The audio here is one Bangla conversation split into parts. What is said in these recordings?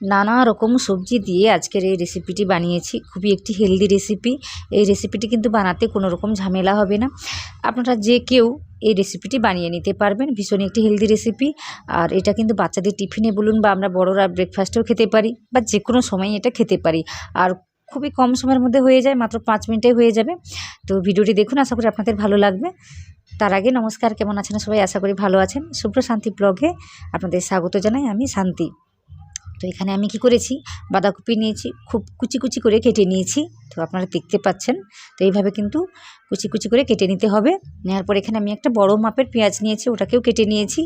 নানা রকম সবজি দিয়ে আজকের এই রেসিপিটি বানিয়েছি। খুবই একটি হেলদি রেসিপি। এই রেসিপিটি কিন্তু বানাতে কোনো রকম ঝামেলা হবে না। আপনারা যে কেউ এই রেসিপিটি বানিয়ে নিতে পারবেন। ভীষণই একটি হেলদি রেসিপি। আর এটা কিন্তু বাচ্চাদের টিফিনে বলুন বা আমরা বড়রা ব্রেকফাস্টেও খেতে পারি বা যে কোনো সময় এটা খেতে পারি। আর খুবই কম সময়ের মধ্যে হয়ে যায়, মাত্র 5 মিনিটে হয়ে যাবে। তো ভিডিওটি দেখুন, আশা করি আপনাদের ভালো লাগবে। তার আগে নমস্কার, কেমন আছেন সবাই? আশা করি ভালো আছেন। শুভ্র শান্তি ব্লগে আপনাদের স্বাগত জানাই, আমি শান্তি। তো এখানে আমি কি করেছি, বাঁধাকপি নিয়েছি, খুব কুচি কুচি করে কেটে নিয়েছি। তো আপনারা দেখতে পাচ্ছেন। তো এইভাবে কিন্তু কুচি কুচি করে কেটে নিতে হবে। নেওয়ার পর এখানে আমি একটা বড় মাপের পেঁয়াজ নিয়েছি, ওটাকেও কেটে নিয়েছি।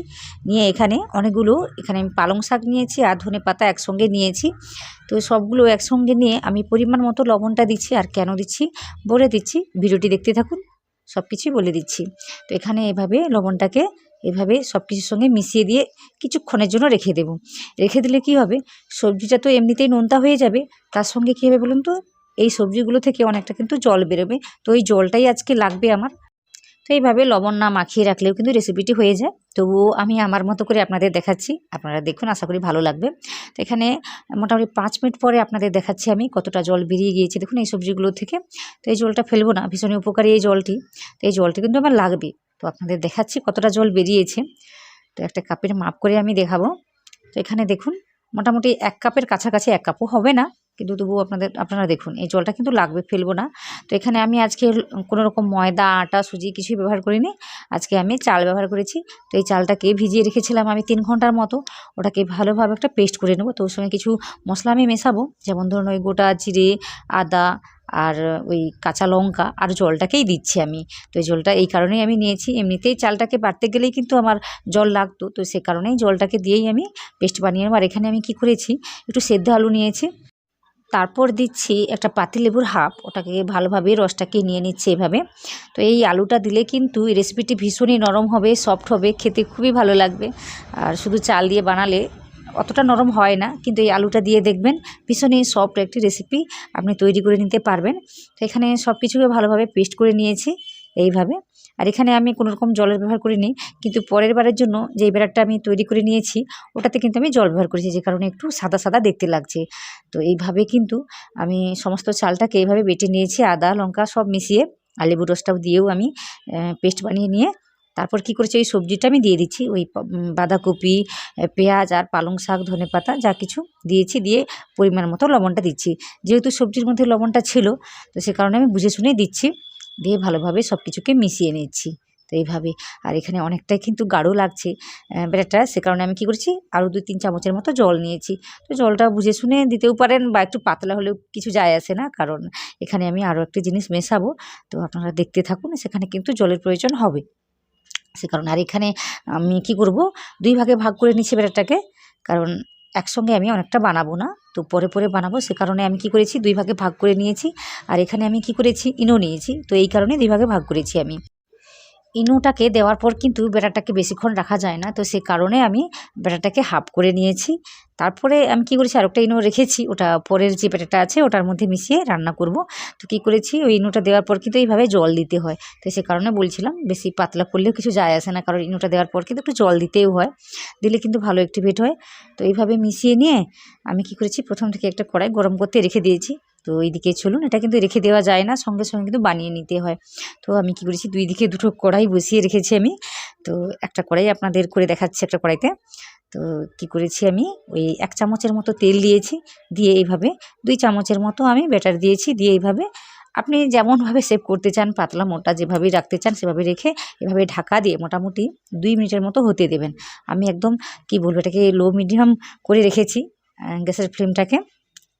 নিয়ে এখানে অনেকগুলো এখানে আমি পালং শাক নিয়েছি আর ধনেপাতা একসঙ্গে নিয়েছি। তো সবগুলো একসঙ্গে নিয়ে আমি পরিমাণ মতো লবণটা দিচ্ছি। আর কেন দিচ্ছি বলে দিচ্ছি, ভিডিওটি দেখতে থাকুন, সব কিছুই বলে দিচ্ছি। তো এখানে এভাবে লবণটাকে এভাবে সব কিছুর সঙ্গে মিশিয়ে দিয়ে কিছুক্ষণের জন্য রেখে দেব। রেখে দিলে কি হবে, সবজিটা তো এমনিতেই নোনতা হয়ে যাবে, তার সঙ্গে কী হবে বলুন তো, এই সবজিগুলো থেকে অনেকটা কিন্তু জল বেরোবে। তো এই জলটাই আজকে লাগবে আমার। তো এইভাবে লবণ না মাখিয়ে রাখলেও কিন্তু রেসিপিটি হয়ে যায়। তবুও আমি আমার মতো করে আপনাদের দেখাচ্ছি, আপনারা দেখুন, আশা করি ভালো লাগবে। তো এখানে মোটামুটি 5 মিনিট পরে আপনাদের দেখাচ্ছি আমি কতটা জল বেরিয়ে গিয়েছে দেখুন এই সবজিগুলো থেকে। তো এই জলটা ফেলবো না, ভীষণই উপকারী এই জলটি। তো এই জলটি কিন্তু আমার লাগবে। তো আপনাদের দেখাচ্ছি কতটা জল বেরিয়েছে। তো একটা কাপের মাপ করে আমি দেখাবো। তো এখানে দেখুন মোটামুটি 1 কাপের কাছাকাছি, 1 কাপও হবে না, কিন্তু তবুও আপনারা দেখুন এই জলটা কিন্তু লাগবে, ফেলবো না। তো এখানে আমি আজকে কোনো রকম ময়দা, আটা, সুজি কিছুই ব্যবহার করিনি। আজকে আমি চাল ব্যবহার করেছি। তো এই চালটাকে ভিজিয়ে রেখেছিলাম আমি 3 ঘন্টার মতো। ওটাকে ভালোভাবে একটা পেস্ট করে নেব। তো ওর সঙ্গে কিছু মশলা আমি মেশাবো, যেমন ধরুন ওই গোটা জিরে, আদা আর ওই কাঁচা লঙ্কা আর জলটাকেই দিচ্ছি আমি। তো এই জলটা এই কারণেই আমি নিয়েছি, এমনিতেই চালটাকে বাটতে গেলেই কিন্তু আমার জল লাগতো। তো সে কারণেই জলটাকে দিয়েই আমি পেস্ট বানিয়ে নেব। আর এখানে আমি কি করেছি, একটু সেদ্ধ আলু নিয়েছি, তারপর দিচ্ছি একটা পাতিলেবুর হাফ, ওটাকে ভালোভাবে রসটাকে নিয়ে নিচ্ছে এভাবে। তো এই আলুটা দিলে কিন্তু এই রেসিপিটি ভীষণই নরম হবে, সফট হবে, খেতে খুবই ভালো লাগবে। আর শুধু চাল দিয়ে বানালে অতটা নরম হয় না, কিন্তু এই আলুটা দিয়ে দেখবেন ভীষণই সফট একটি রেসিপি আপনি তৈরি করে নিতে পারবেন। তো এখানে সব কিছুকে ভালোভাবে পেস্ট করে নিয়েছি এইভাবে। আর এখানে আমি কোনো রকম জলের ব্যবহার করিনি, কিন্তু পরের বারের জন্য যে ব্যাটারটা আমি তৈরি করে নিয়েছি ওটাতে কিন্তু আমি জল ব্যবহার করেছি, যে কারণে একটু সাদা সাদা দেখতে লাগছে। তো এইভাবে কিন্তু আমি সমস্ত চালটাকে এইভাবে বেটে নিয়েছি, আদা লঙ্কা সব মিশিয়ে, আর লেবুর রসটাও দিয়েও আমি পেস্ট বানিয়ে নিয়ে তারপর কি করেছি, ওই সবজিটা আমি দিয়ে দিচ্ছি, ওই বাঁধাকপি, পেঁয়াজ আর পালং শাক, ধনেপাতা যা কিছু দিয়েছি, দিয়ে পরিমাণ মতো লবণটা দিচ্ছি। যেহেতু সবজির মধ্যে লবণটা ছিল, তো সে কারণে আমি বুঝে শুনেই দিচ্ছি। দিয়ে ভালোভাবে সব কিছুকে মিশিয়ে নিচ্ছি। তো এইভাবে, আর এখানে অনেকটাই কিন্তু গাঢ় লাগছে ব্যাটারটা, সে কারণে আমি কি করেছি, আরও 2-3 চামচের মতো জল নিয়েছি। তো জলটা বুঝে শুনে দিতেও পারেন, বা একটু পাতলা হলেও কিছু যায় আসে না, কারণ এখানে আমি আরও একটা জিনিস মেশাবো। তো আপনারা দেখতে থাকুন, সেখানে কিন্তু জলের প্রয়োজন হবে সে কারণে। আর এখানে আমি কি করব, 2 ভাগে ভাগ করে নিচ্ছি ব্যাটারটাকে, কারণ একসঙ্গে আমি অনেকটা বানাবো না, তো পরে পরে বানাবো, সে কারণে আমি কি করেছি 2 ভাগে ভাগ করে নিয়েছি। আর এখানে আমি কি করেছি, ইনো নিয়েছি, তো এই কারণে 2 ভাগে ভাগ করেছি আমি। ইনোটাকে দেওয়ার পর কিন্তু ব্যাটারটাকে বেশিক্ষণ রাখা যায় না, তো সে কারণে আমি ব্যাটারটাকে হাফ করে নিয়েছি। তারপরে আমি কি করেছি, আরেকটা ইনো রেখেছি, ওটা পরের যে ব্যাটারটা আছে ওটার মধ্যে মিশিয়ে রান্না করব। তো কী করেছি, ওই ইনোটা দেওয়ার পর কিন্তু এইভাবে জল দিতে হয়। তো সে কারণে বলছিলাম, বেশি পাতলা করলেও কিছু যায় আসে না, কারণ ইনোটা দেওয়ার পর কিন্তু একটু জল দিতেও হয়, দিলে কিন্তু ভালো অ্যাক্টিভেট হয়। তো এইভাবে মিশিয়ে নিয়ে আমি কি করেছি, প্রথম থেকে একটা কড়াই গরম করতে রেখে দিয়েছি। তো এইদিকে চলুন, এটা কিন্তু রেখে দেওয়া যায় না, সঙ্গে সঙ্গে কিন্তু বানিয়ে নিতে হয়। তো আমি কি করেছি, 2 দিকে 2টো কড়াই বসিয়ে রেখেছি আমি। তো একটা কড়াই আপনাদের করে দেখাচ্ছি, একটা কড়াইতে তো কি করেছি, আমি ওই 1 চামচের মতো তেল দিয়েছি, দিয়ে এইভাবে 2 চামচের মতো আমি ব্যাটার দিয়েছি, দিয়ে এইভাবে আপনি যেমনভাবে শেপ করতে চান, পাতলা মোটা যেভাবেই রাখতে চান সেভাবে রেখে এভাবে ঢাকা দিয়ে মোটামুটি 2 মিনিটের মতো হতে দেবেন। আমি একদম কি বলবো, এটাকে লো মিডিয়াম করে রেখেছি গ্যাসের ফ্লেমটাকে।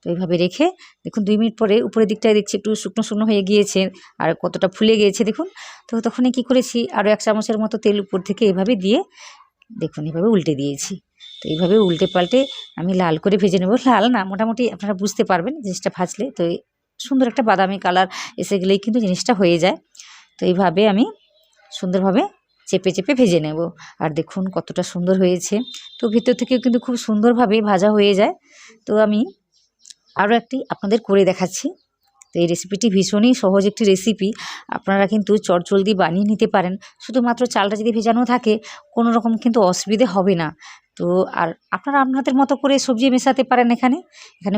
তো এইভাবে রেখে দেখুন 2 মিনিট পরে উপরের দিকটায় দেখছি একটু শুকনো শুকনো হয়ে গিয়েছে, আর কতটা ফুলে গিয়েছে দেখুন। তো তখনই কী করেছি, আরও 1 চামচের মতো তেল উপর থেকে এভাবে দিয়ে দেখুন এভাবে উল্টে দিয়েছি। তো এইভাবে উল্টে পাল্টে আমি লাল করে ভেজে নেব, লাল না মোটামুটি আপনারা বুঝতে পারবেন জিনিসটা ভাজলে। তো সুন্দর একটা বাদামি কালার এসে গেলেই কিন্তু জিনিসটা হয়ে যায়। তো এইভাবে আমি সুন্দরভাবে চেপে চেপে ভেজে নেব। আর দেখুন কতটা সুন্দর হয়েছে, তো ভিতর থেকেও কিন্তু খুব সুন্দরভাবে ভাজা হয়ে যায়। তো আমি আরও একটি আপনাদের করে দেখাচ্ছি। তো এই রেসিপিটি ভীষণই সহজ একটি রেসিপি, আপনারা কিন্তু চটজলদি বানিয়ে নিতে পারেন। শুধুমাত্র চালটা যদি ভেজানো থাকে কোনো রকম কিন্তু অসুবিধে হবে না, তো আর আপনারা আপনাদের মতো করে সবজি মেশাতে পারেন। এখানে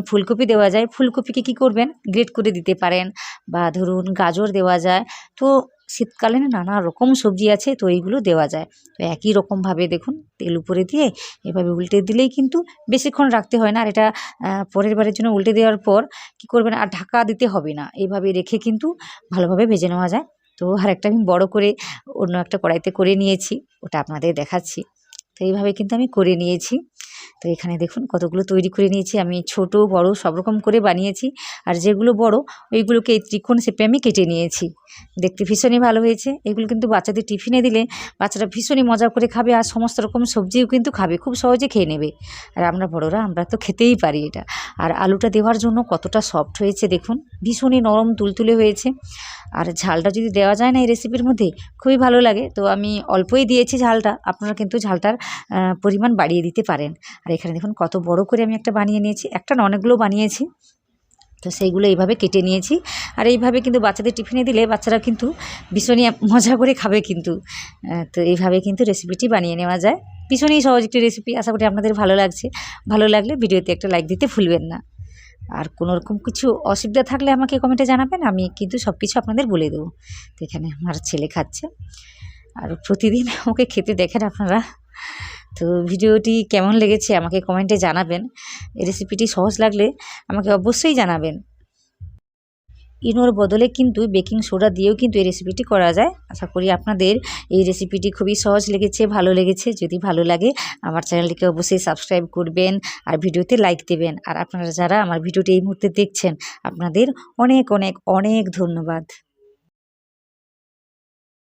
ফুলকপি দেওয়া যায়, ফুলকপিকে কী করবেন গ্রেট করে দিতে পারেন, বা ধরুন গাজর দেওয়া যায়। তো শীতকালে না নানা রকম সবজি আছে, তো এইগুলো দেওয়া যায়। তো একই রকমভাবে দেখুন তেল উপরে দিয়ে এভাবে উল্টে দিলেই কিন্তু বেশিক্ষণ রাখতে হয় না। আর এটা পরের বারের জন্য উল্টে দেওয়ার পর কী করবেন, আর ঢাকা দিতে হবে না, এইভাবে রেখে কিন্তু ভালোভাবে ভেজে নেওয়া যায়। তো আরেকটা আমি বড় করে অন্য একটা কড়াইতে করে নিয়েছি, ওটা আপনাদের দেখাচ্ছি। তো এইভাবে কিন্তু আমি করে নিয়েছি। তো এখানে দেখুন কতগুলো তৈরি করে নিয়েছি আমি, ছোট বড় সব রকম করে বানিয়েছি। আর যেগুলো বড় ওইগুলোকে এই ত্রিকোণ শেপে আমি কেটে নিয়েছি। দেখতে ভীষণই ভালো হয়েছে। এগুলো কিন্তু বাচ্চাদের টিফিনে দিলে বাচ্চারা ভীষণই মজা করে খাবে, আর সমস্ত রকম সবজিও কিন্তু খাবে, খুব সহজে খেয়ে নেবে। আর আমরা বড়রা আমরা তো খেতেই পারি এটা। আর আলুটা দেওয়ার জন্য কতটা সফট হয়েছে দেখুন, ভীষণই নরম তুলতুলে হয়েছে। আর ঝালটা যদি দেওয়া যায় না এই রেসিপির মধ্যে খুবই ভালো লাগে। তো আমি অল্পই দিয়েছি ঝালটা, আপনারা কিন্তু ঝালটার পরিমাণ বাড়িয়ে দিতে পারেন। আর এখানে দেখুন কত বড় করে আমি একটা বানিয়ে নিয়েছি, একটা না অনেকগুলো বানিয়েছি। তো সেইগুলো এইভাবে কেটে নিয়েছি। আর এইভাবে কিন্তু বাচ্চাদের টিফিনে দিলে বাচ্চারা কিন্তু ভীষণই মজা করে খাবে কিন্তু। তো এইভাবে কিন্তু রেসিপিটি বানিয়ে নেওয়া যায়। ভীষণই সহজ একটি রেসিপি, আশা করি আপনাদের ভালো লাগছে। ভালো লাগলে ভিডিওতে একটা লাইক দিতে ভুলবেন না। আর কোনো রকম কিছু অসুবিধা থাকলে আমাকে কমেন্টে জানাবেন, আমি কিন্তু সব কিছু আপনাদের বলে দেবো। তো এখানে আমার ছেলে খাচ্ছে, আর প্রতিদিন ওকে খেতে দেখেন আপনারা। তো ভিডিওটি কেমন লেগেছে আমাকে কমেন্টে জানাবেন। এই রেসিপিটি সহজ লাগলে আমাকে অবশ্যই জানাবেন। ইনোর বদলে কিন্তু বেকিং সোডা দিয়েও কিন্তু এই রেসিপিটি করা যায়। আশা করি আপনাদের এই রেসিপিটি খুবই সহজ লেগেছে, ভালো লেগেছে। যদি ভালো লাগে আমার চ্যানেলটিকে অবশ্যই সাবস্ক্রাইব করবেন, আর ভিডিওতে লাইক দেবেন। আর আপনারা যারা আমার ভিডিওটি এই মুহূর্তে দেখছেন আপনাদের অনেক অনেক অনেক ধন্যবাদ।